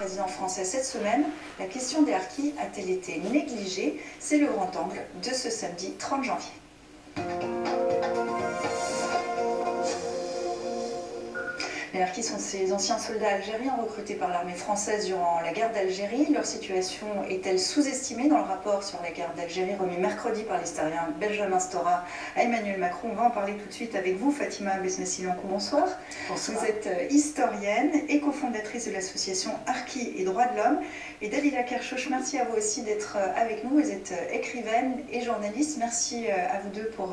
président français cette semaine. La question des harkis a-t-elle été négligée? C'est le grand angle de ce samedi 30 janvier. Les harkis sont ces anciens soldats algériens recrutés par l'armée française durant la guerre d'Algérie. Leur situation est-elle sous-estimée dans le rapport sur la guerre d'Algérie remis mercredi par l'historien Benjamin Stora à Emmanuel Macron? On va en parler tout de suite avec vous, Fatima Besmessi-Lankou, bonsoir. Bonsoir. Vous êtes historienne et cofondatrice de l'association Harkis et Droits de l'Homme. Et Dalila Kershouch, merci à vous aussi d'être avec nous. Vous êtes écrivaine et journaliste. Merci à vous deux pour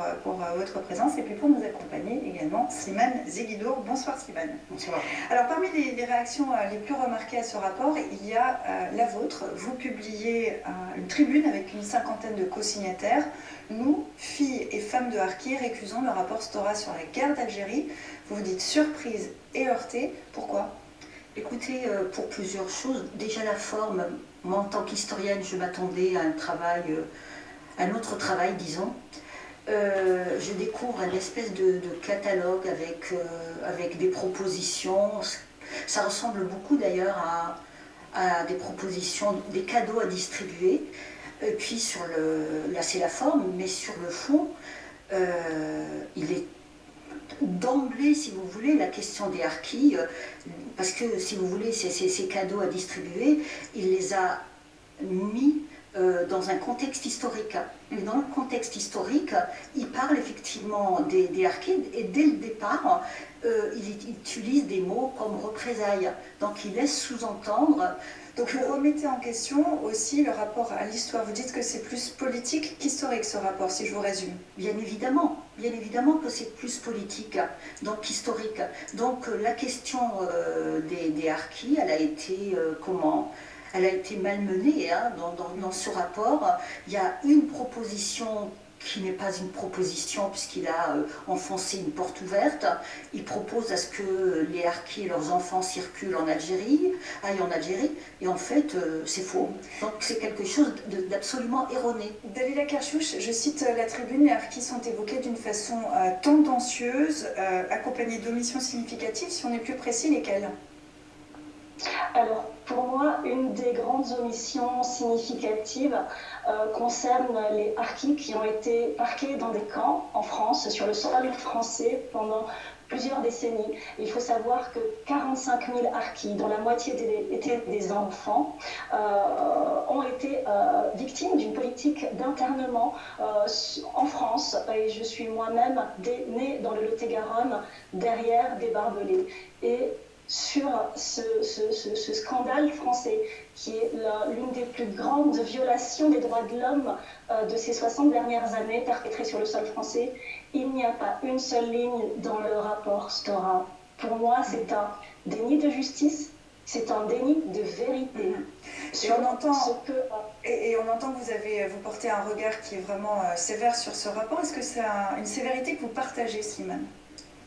votre présence. Et puis pour nous accompagner également, Slimane Zeguidour. Bonsoir Slimane. Bonsoir. Alors parmi les réactions les plus remarquées à ce rapport, il y a la vôtre. Vous publiez une tribune avec une cinquantaine de co-signataires. Nous, filles et femmes de harkis, récusons le rapport Stora sur la guerre d'Algérie. Vous vous dites surprise et heurtée. Pourquoi ? Écoutez, pour plusieurs choses. Déjà la forme. Moi, en tant qu'historienne, je m'attendais à un autre travail, disons. Je découvre une espèce de catalogue avec des propositions. Ça ressemble beaucoup d'ailleurs à des propositions, des cadeaux à distribuer. Et puis là c'est la forme, mais sur le fond, il est d'emblée, si vous voulez, la question des harkis, parce que si vous voulez, ces cadeaux à distribuer, il les a mis dans un contexte historique. Et dans le contexte historique, il parle effectivement des harkis et dès le départ, il utilise des mots comme représailles. Donc il laisse sous-entendre. Donc vous remettez en question aussi le rapport à l'histoire. Vous dites que c'est plus politique qu'historique ce rapport, si je vous résume. Bien évidemment que c'est plus politique, donc qu'historique. Donc la question des harkis, elle a été Elle a été malmenée dans ce rapport. Il y a une proposition qui n'est pas une proposition puisqu'il a enfoncé une porte ouverte. Il propose à ce que les harkis et leurs enfants circulent aillent en Algérie, et en fait c'est faux. Donc c'est quelque chose d'absolument erroné. Dalila Kershouch, je cite la tribune, les harkis sont évoqués d'une façon tendancieuse, accompagnée d'omissions significatives. Si on est plus précis, lesquelles ? Alors, pour moi, une des grandes omissions significatives concerne les harkis qui ont été parqués dans des camps en France, sur le sol français, pendant plusieurs décennies. Il faut savoir que 45 000 harkis, dont la moitié étaient des enfants, ont été victimes d'une politique d'internement en France. Et je suis moi-même née dans le Lot-et-Garonne, derrière des barbelés. Et sur ce scandale français, qui est l'une des plus grandes violations des droits de l'homme de ces 60 dernières années perpétrées sur le sol français, il n'y a pas une seule ligne dans le rapport Stora. Pour moi, c'est un déni de justice, c'est un déni de vérité. Et on entend que vous portez un regard qui est vraiment sévère sur ce rapport. Est-ce que c'est une sévérité que vous partagez, Slimane ?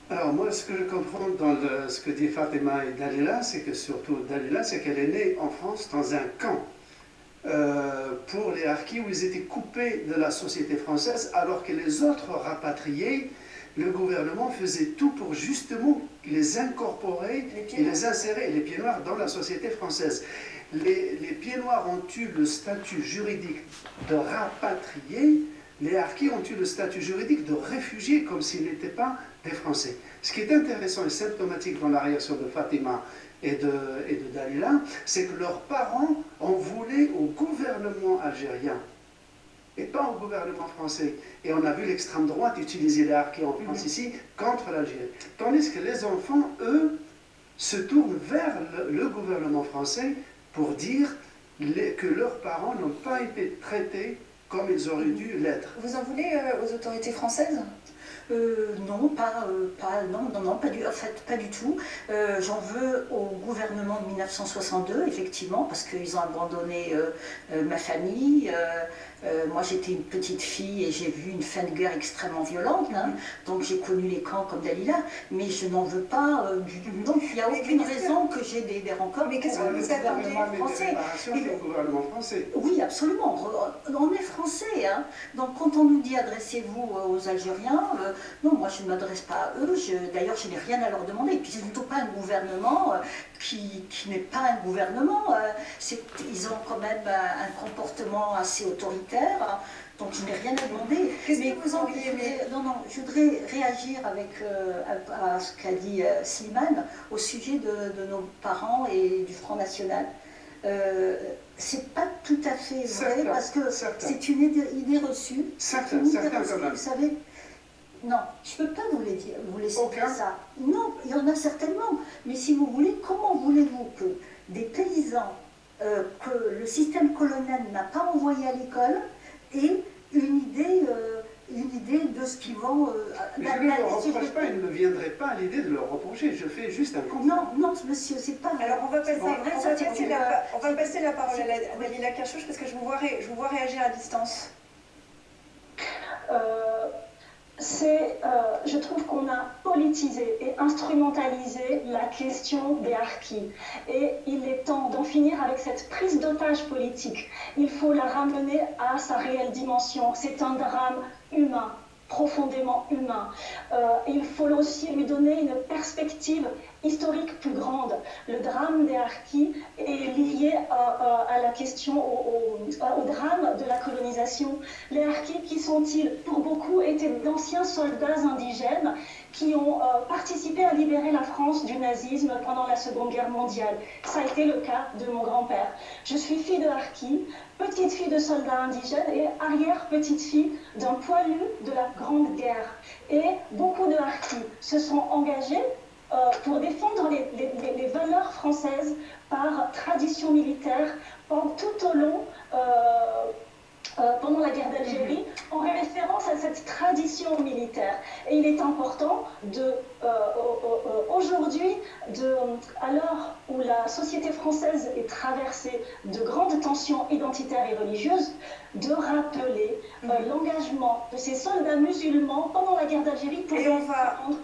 Alors moi, ce que je comprends dans ce que dit Fatima et Dalila, c'est que surtout Dalila, c'est qu'elle est née en France dans un camp pour les harkis où ils étaient coupés de la société française, alors que les autres rapatriés, le gouvernement faisait tout pour justement les incorporer et les insérer, les pieds noirs, dans la société française. Les pieds noirs ont eu le statut juridique de rapatriés. Les harkis ont eu le statut juridique de réfugiés, comme s'ils n'étaient pas des Français. Ce qui est intéressant et symptomatique dans la réaction de Fatima et de Dalila, c'est que leurs parents en voulaient au gouvernement algérien et pas au gouvernement français. Et on a vu l'extrême droite utiliser les harkis en France ici contre l'Algérie. Tandis que les enfants, eux, se tournent vers le gouvernement français pour dire que leurs parents n'ont pas été traités comme ils auraient dû l'être. Vous en voulez aux autorités françaises ? Non, pas du tout. J'en veux au gouvernement de 1962, effectivement, parce qu'ils ont abandonné ma famille. Moi, j'étais une petite fille et j'ai vu une fin de guerre extrêmement violente, donc j'ai connu les camps comme Dalila, mais je n'en veux pas du tout. Donc il n'y a aucune raison que j'ai des rancœurs. Mais qu'est-ce que vous attendez français? Le gouvernement français. Oui, absolument. On est français. Donc quand on nous dit adressez-vous aux Algériens, Non, moi je ne m'adresse pas à eux, d'ailleurs je n'ai rien à leur demander. Et puis c'est plutôt pas un gouvernement qui n'est pas un gouvernement. Ils ont quand même un comportement assez autoritaire, donc je n'ai rien à demander. Qu'est-ce que vous auriez aimé? Non, je voudrais réagir à ce qu'a dit Slimane au sujet de nos parents et du Front National. C'est pas tout à fait vrai, parce que c'est une idée reçue. Certains quand même. Vous savez, non, je ne peux pas vous laisser faire ça. Non, il y en a certainement. Mais si vous voulez, comment voulez-vous que des paysans que le système colonial n'a pas envoyés à l'école aient une idée de ce qu'ils vont... Mais je ne leur reproche pas, il ne me viendrait pas à l'idée de leur reprocher, je fais juste un constat. Non, monsieur, c'est pas vrai. Alors on va passer la parole à Dalila Kerchouch, parce que je vous vois réagir à distance. Je trouve qu'on a politisé et instrumentalisé la question des harkis. Et il est temps d'en finir avec cette prise d'otage politique. Il faut la ramener à sa réelle dimension. C'est un drame humain, profondément humain. Il faut aussi lui donner une perspective historique plus grande. Le drame des harkis est lié à la question, au drame de la colonisation. Les harkis, qui sont-ils? Pour beaucoup, étaient d'anciens soldats indigènes qui ont participé à libérer la France du nazisme pendant la Seconde Guerre mondiale. Ça a été le cas de mon grand-père. Je suis fille de harkis, petite fille de soldats indigènes et arrière-petite-fille d'un poilu de la Grande Guerre. Et beaucoup de harkis se sont engagés pour défendre les valeurs françaises par tradition militaire tout au long, pendant la guerre d'Algérie, en référence à cette tradition militaire. Et il est important aujourd'hui, à l'heure où la société française est traversée de grandes tensions identitaires et religieuses, de rappeler l'engagement de ces soldats musulmans pendant la guerre d'Algérie pour défendre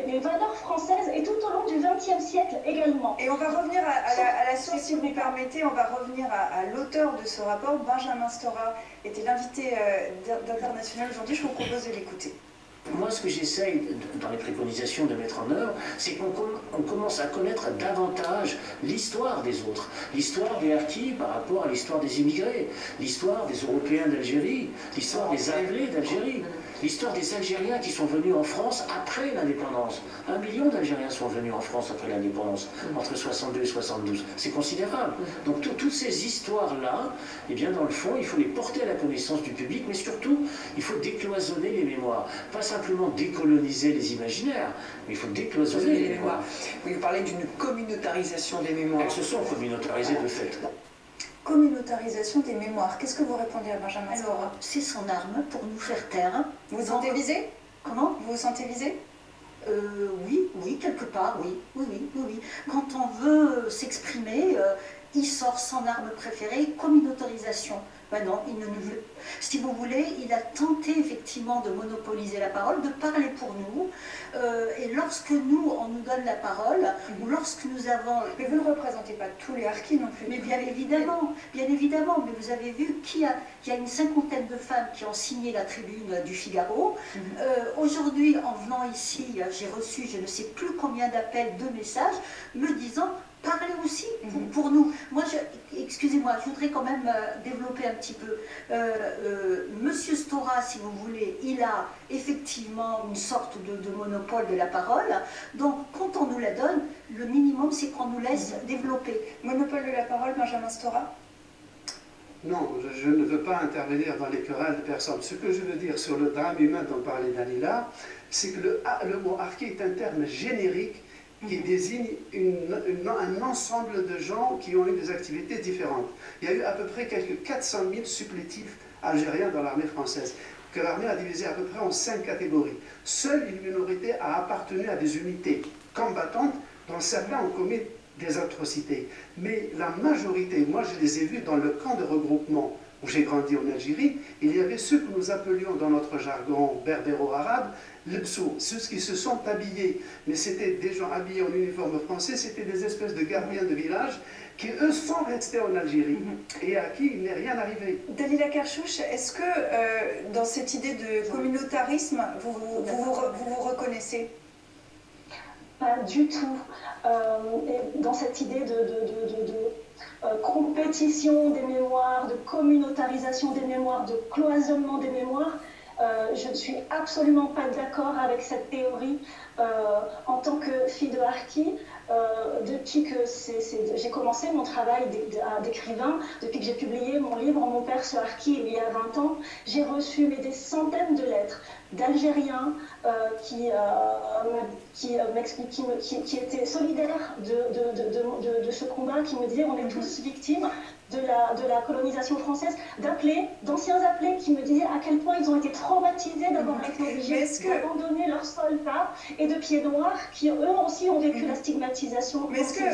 les valeurs françaises et tout au long du XXe siècle également. Et on va revenir à la source, si vous me permettez, on va revenir à l'auteur de ce rapport. Benjamin Stora était l'invité d'International aujourd'hui, je vous propose de l'écouter. Moi, ce que j'essaye dans les préconisations de mettre en œuvre, c'est qu'on commence à connaître davantage l'histoire des autres. L'histoire des harkis par rapport à l'histoire des immigrés, l'histoire des Européens d'Algérie, l'histoire des Anglais d'Algérie, l'histoire des Algériens qui sont venus en France après l'indépendance. 1 million d'Algériens sont venus en France après l'indépendance, entre 62 et 72. C'est considérable. Donc toutes ces histoires-là, eh bien dans le fond, il faut les porter à la connaissance du public, mais surtout, il faut décloisonner les mémoires. Pas simplement décoloniser les imaginaires, mais il faut décloisonner les mémoires. Oui, vous parlez d'une communautarisation des mémoires. Elles se sont communautarisées de fait. Communautarisation des mémoires. Qu'est-ce que vous répondez à Benjamin Stora? Alors, c'est son arme pour nous faire taire. Vous vous sentez visé? Comment? Vous vous sentez visé? Oui, quelque part, oui. Quand on veut s'exprimer, il sort son arme préférée, communautarisation. Ben non, il ne nous veut. Si vous voulez, il a tenté effectivement de monopoliser la parole, de parler pour nous. Et lorsque nous, on nous donne la parole, ou lorsque nous avons... Mais vous ne représentez pas tous les harkis non plus. Mais bien évidemment. Mais vous avez vu qu'il y a une 50aine de femmes qui ont signé la tribune du Figaro. Aujourd'hui, en venant ici, j'ai reçu je ne sais plus combien d'appels, de messages, me disant... Parlez aussi pour nous. Moi, excusez-moi, je voudrais quand même développer un petit peu. Monsieur Stora, si vous voulez, il a effectivement une sorte de monopole de la parole. Donc, quand on nous la donne, le minimum, c'est qu'on nous laisse développer. Monopole de la parole, Benjamin Stora? Non, je ne veux pas intervenir dans les querelles de personnes. Ce que je veux dire sur le drame humain dont parlait Dalila, c'est que le mot harki est un terme générique qui désigne un ensemble de gens qui ont eu des activités différentes. Il y a eu à peu près quelques 400 000 supplétifs algériens dans l'armée française, que l'armée a divisé à peu près en 5 catégories. Seule une minorité a appartenu à des unités combattantes, dont certains ont commis des atrocités. Mais la majorité, moi je les ai vus dans le camp de regroupement où j'ai grandi en Algérie, il y avait ceux que nous appelions dans notre jargon berbéro-arabe, l'ebsou, ceux qui se sont habillés. Mais c'était des gens habillés en uniforme français, c'était des espèces de gardiens de village qui, eux, sont restés en Algérie et à qui il n'est rien arrivé. Dalila Kerchouch, est-ce que dans cette idée de communautarisme, vous vous reconnaissez? Pas du tout. Et dans cette idée de compétition des mémoires, de communautarisation des mémoires, de cloisonnement des mémoires, je ne suis absolument pas d'accord avec cette théorie. En tant que fille de harki, depuis que j'ai commencé mon travail d'écrivain, depuis que j'ai publié mon livre Mon père se harki il y a 20 ans, j'ai reçu des centaines de lettres d'Algériens qui étaient solidaires de ce combat, qui me disaient on est tous victimes de la colonisation française, d'anciens appelés qui me disaient à quel point ils ont été traumatisés d'avoir été obligés d'abandonner leurs soldats et de pieds noirs qui eux aussi ont vécu la stigmatisation. Mais est-ce que,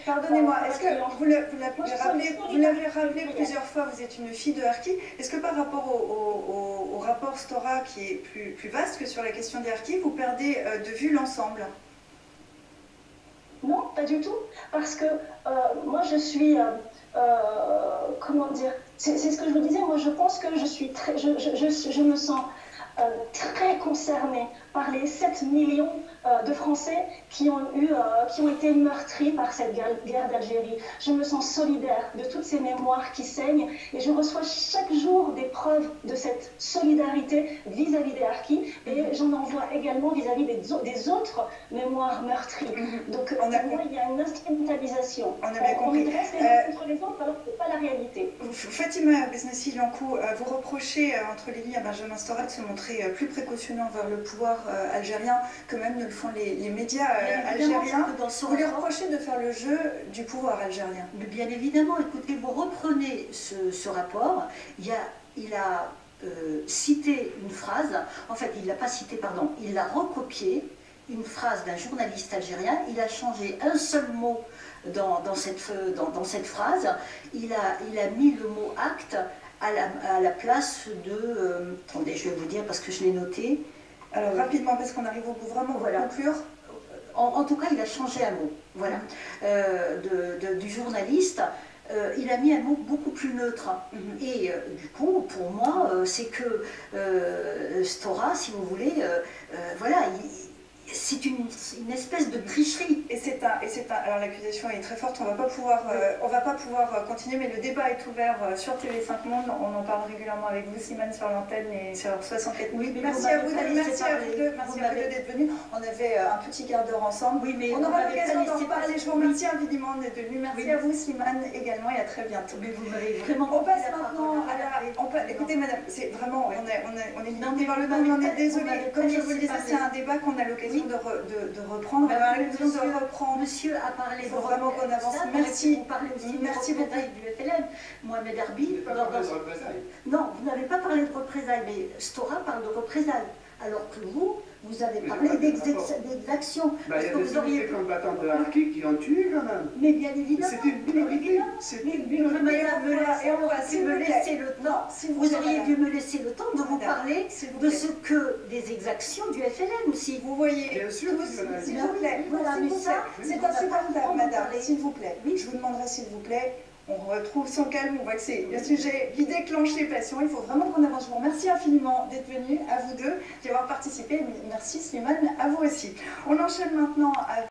pardonnez-moi, est-ce que vous l'avez rappelé plusieurs fois, vous êtes une fille de harki, est-ce que par rapport au rapport Stora qui est plus vaste que sur la question des harkis, vous perdez de vue l'ensemble? Non, pas du tout, parce que moi je suis, comment dire, c'est ce que je vous disais, moi je pense que je me sens très concernée par les 7 millions de Français qui ont été meurtris par cette guerre d'Algérie. Je me sens solidaire de toutes ces mémoires qui saignent et je reçois chaque jour des preuves de cette solidarité vis-à-vis des harkis et j'en envoie également vis-à-vis des autres mémoires meurtries. Donc pour moi, il y a une instrumentalisation. On a bien compris. On dresse les uns contre les autres alors que ce n'est pas la réalité. Fatima Besnessi-Liancourt, vous reprochez entre les lignes à Benjamin Stora de se montrer plus précautionneux envers le pouvoir algérien que même ne le font les médias algériens. Vous lui reprochez de faire le jeu du pouvoir algérien. Bien évidemment, écoutez, vous reprenez ce rapport, il a cité une phrase, en fait il ne l'a pas cité, pardon, il l'a recopié, une phrase d'un journaliste algérien, il a changé un seul mot dans cette phrase, il a mis le mot acte à la place de... attendez, je vais vous dire parce que je l'ai noté. Alors rapidement, parce qu'on arrive au bout, vraiment, on va conclure. En tout cas, il a changé un mot, voilà, du journaliste. Il a mis un mot beaucoup plus neutre. Et du coup, pour moi, c'est que Stora, si vous voulez, voilà, c'est une espèce de tricherie. Alors l'accusation est très forte, on va pas pouvoir continuer, mais le débat est ouvert sur TV5 Monde, on en parle régulièrement avec vous, Simone, sur l'antenne et sur 64 minutes. Merci à vous deux d'être venus. On avait un petit quart d'heure ensemble. Oui, mais on aura l'occasion d'en reparler. Je vous remercie infiniment d'être venus. Merci à vous, Simone, également, et à très bientôt. Mais vous m'avez vraiment... On passe maintenant à la... Écoutez, madame, c'est vraiment... On est limité par le temps, mais on est désolé. Comme je vous le disais, c'est un débat qu'on a l'occasion de reprendre. Monsieur a parlé. Il faut vraiment qu'on avance. Merci. Vous parlez aussi Merci beaucoup du FLN. Mohamed Erbil. Non, vous n'avez pas parlé de représailles, mais Stora parle de représailles. Alors que vous avez parlé d'exactions. Il y a des unités combattantes de harkis qui ont tué quand même. Mais bien évidemment. C'est une minorité. Et on va me laisser le temps. Vous auriez dû me laisser le temps de vous parler de ce que des exactions du FLN aussi. Vous voyez. Bien sûr. S'il vous plaît. C'est insupportable, madame. S'il vous plaît. Je vous demanderai s'il vous plaît. On retrouve son calme, on voit que c'est un sujet qui déclenche les passions. Il faut vraiment qu'on avance. Je vous remercie infiniment d'être venus, à vous deux, d'y avoir participé. Merci Slimane, à vous aussi. On enchaîne maintenant avec...